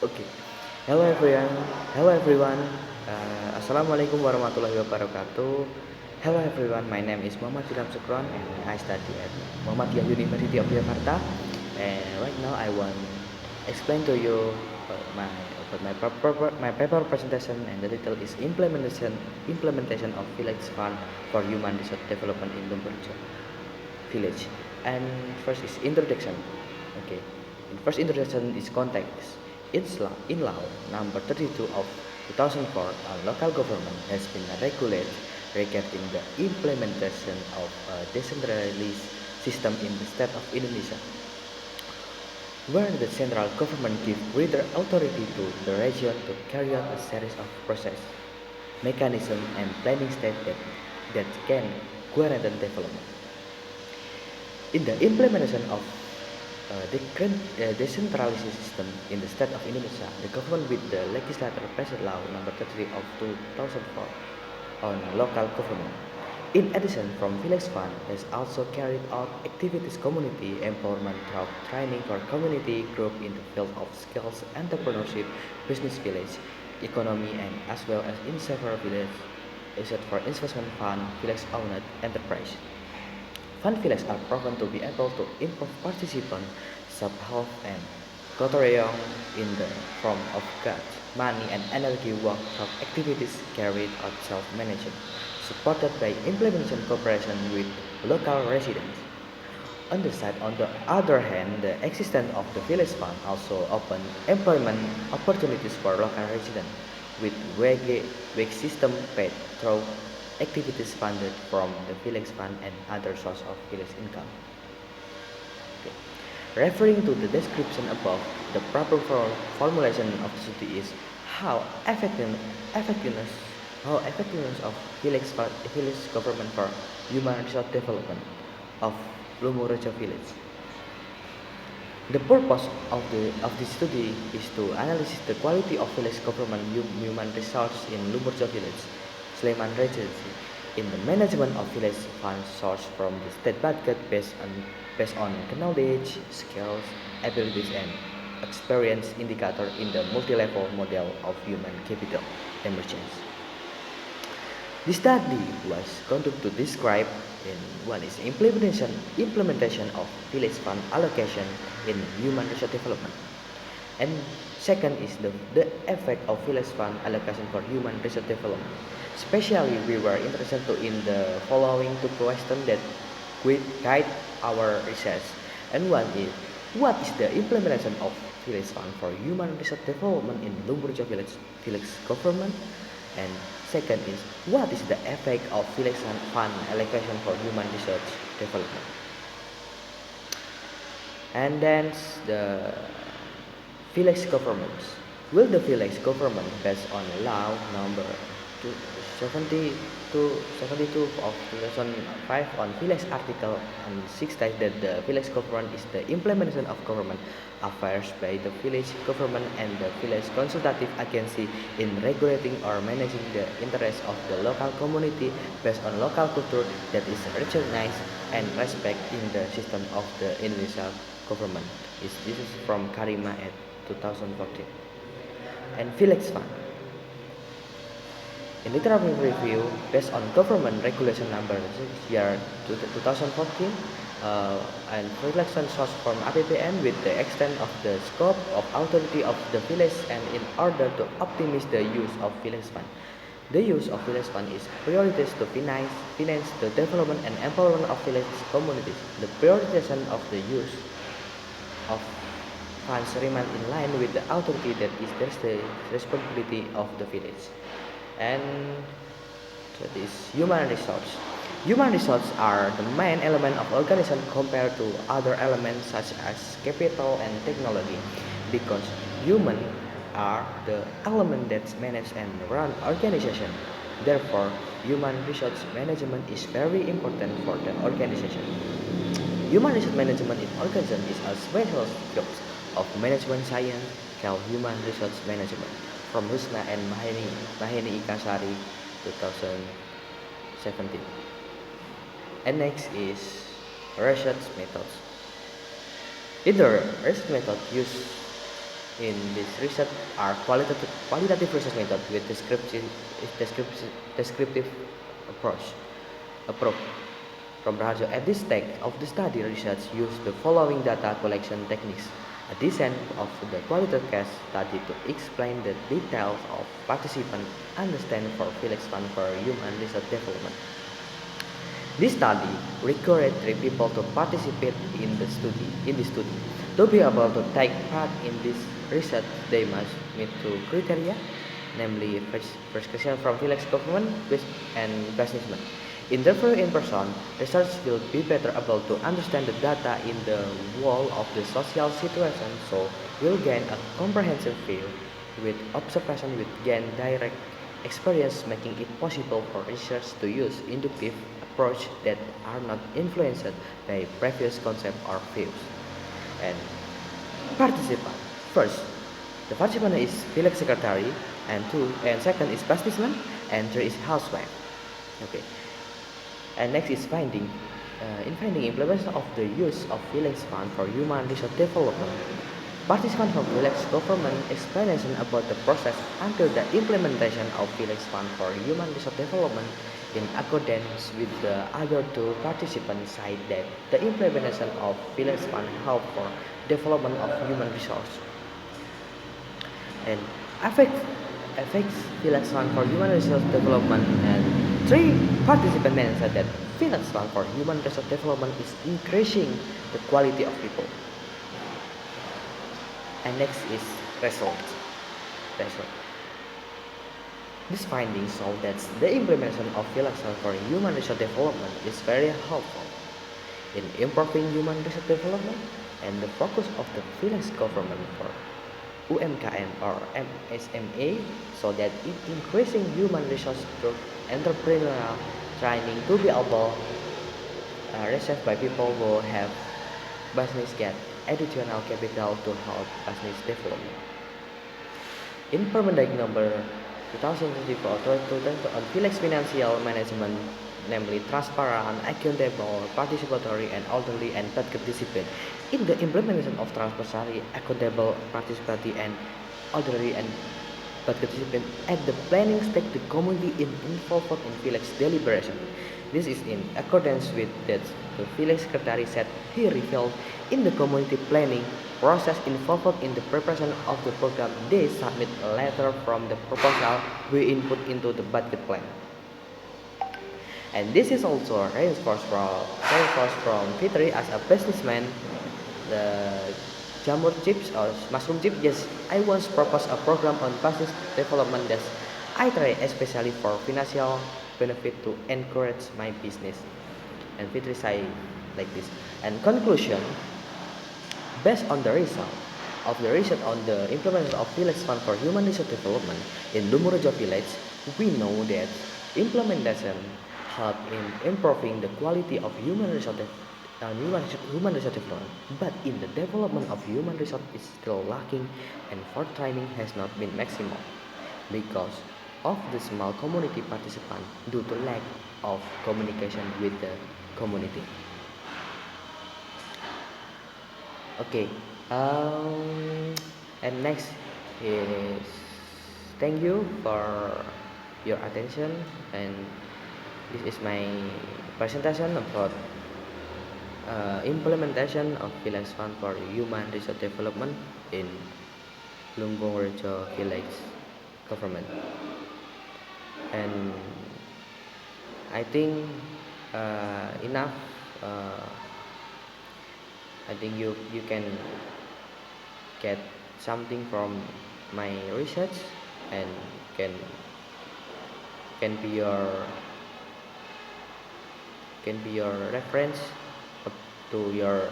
Okay. Hello everyone. Hello everyone. Assalamualaikum warahmatullahi wabarakatuh. Hello everyone. My name is Muhammad Ilham Sukron and I study at Muhammadiyah University of Jakarta. And right now I want explain to you my paper presentation, and the title is implementation of village fund for human resource development in Lumbungrejo village. And first is introduction. Okay. In first introduction is context. In law number 32 of 2004 on local government has been regulated regarding the implementation of a decentralized system in the state of Indonesia, where the central government gives greater authority to the region to carry out a series of process, mechanism, and planning steps that can guarantee development. In the implementation of the decentralized system in the state of Indonesia, the government with the legislature passed law number 33 of 2004 on local government. In addition, from Village Fund has also carried out activities community empowerment through training for community group in the field of skills, entrepreneurship, business village, economy, and as well as in several village except for investment fund, village owned enterprise. Fund villages are proven to be able to improve participant self-help and gotong in the form of goods, money, and energy work through activities carried out self-managed, supported by implementation cooperation with local residents. On the other hand, the existence of the village fund also opened employment opportunities for local residents, with wage system paid through activities funded from the village fund and other source of village income. Okay. Referring to the description above, the proper formulation of the study is how effectiveness of village government for human resource development of Lumbungrejo village. The purpose of this study is to analyze the quality of village government human resource in Lumbungrejo village, Sleman Regency, in the management of village funds sourced from the state budget based on knowledge, skills, abilities, and experience indicator in the multi-level model of human capital emergence. The study was conducted to describe in one is implementation of village fund allocation in human resource development, and second is the effect of village fund allocation for human resource development. Especially, we were interested in the following two questions that will guide our research. And one is, what is the implementation of village fund for human resource development in Lumbungrejo village government? And second is, what is the effect of village fund allocation for human resource development? And then the village governments. Will the village government based on law number 72 of 2005 on village article and 6 states that the village government is the implementation of government affairs by the village government and the village consultative agency in regulating or managing the interests of the local community based on local culture that is recognized and respect in the system of the Indonesia government. This is from Karima at 2014. And village fund. In literature review, based on government regulation number 6 year 2014, and reflection source from APBN with the extent of the scope of authority of the village, and in order to optimize the use of village fund. The use of village fund is priorities to finance the development and empowerment of village communities. The prioritization of the use of funds remain in line with the authority that is the responsibility of the village. And that is human resource. Human resources are the main element of organization compared to other elements such as capital and technology, because human are the element that manage and run organization. Therefore, human resource management is very important for the organization. Human resource management in organization is a special field of management science called human resource management, from Husna and Maheni Ikasari 2017. And next is research methods. In the research method, use in this research are qualitative research method with descriptive, descriptive approach. approach. Lumbungrejo at this stage of the study research used the following data collection techniques. A descent of the qualitative case study to explain the details of participant understand for Felix Fund for Human Research Development. This study required 3 people to participate in the study. To be able to take part in this research, they must meet 2 criteria, namely prescription from Felix government and businessman. Interview in person, research will be better able to understand the data in the whole of the social situation, so will gain a comprehensive view. With observation will gain direct experience, making it possible for research to use inductive approach that are not influenced by previous concepts or views. And participant. First, the participant is village secretary, and second is businessman, and three is housewife. Okay. And next is finding. In finding implementation of the use of village fund for human resource development, participants from village government explanation about the process until the implementation of village fund for human resource development in accordance with the other 2 participants cite that the implementation of village fund help for development of human resource and affects village fund for human resource development, and 3 participant mentioned that village fund for human resource development is increasing the quality of people. And next is result. Result. This finding show that the implementation of village fund for human resource development is very helpful in improving human resource development, and the focus of the village government for UMKM or MSMA so that it increasing human resource through entrepreneurial training to be able research by people who have business get additional capital to help business development. In Permendagri number 2024 on village financial management, namely transparent, accountable, participatory, and orderly and budget discipline. In the implementation of transparent, accountable, participatory, and orderly and budget discipline at the planning stage, the community is involved in village deliberation. This is in accordance with that the village secretary said he revealed in the community planning process involved in the preparation of the program. They submit a letter from the proposal we input into the budget plan. And this is also reinforced from Fitri as a businessman. The jamur chips or mushroom chip. Yes, I once proposed a program on business development that I try especially for financial benefit to encourage my business. And Fitri say like this. And conclusion, based on the result of the research on the implementation of village fund for human resource development in Lumbungrejo village, we know that implementation help in improving the quality of human resource development, but in the development of human resource is still lacking, and for training has not been maximal because of the small community participant due to lack of communication with the community. Okay, and next is thank you for your attention, and this is my presentation about implementation of village fund for human resource development in Lumbungrejo village government. And I think enough. I think you can get something from my research and can can be your reference to your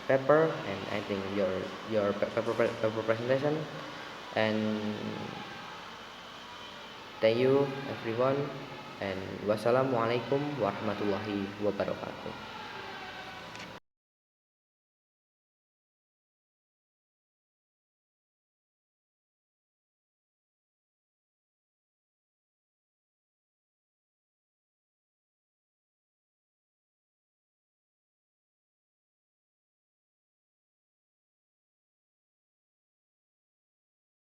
paper, and I think your paper presentation. And thank you everyone, and wassalamualaikum warahmatullahi wabarakatuh.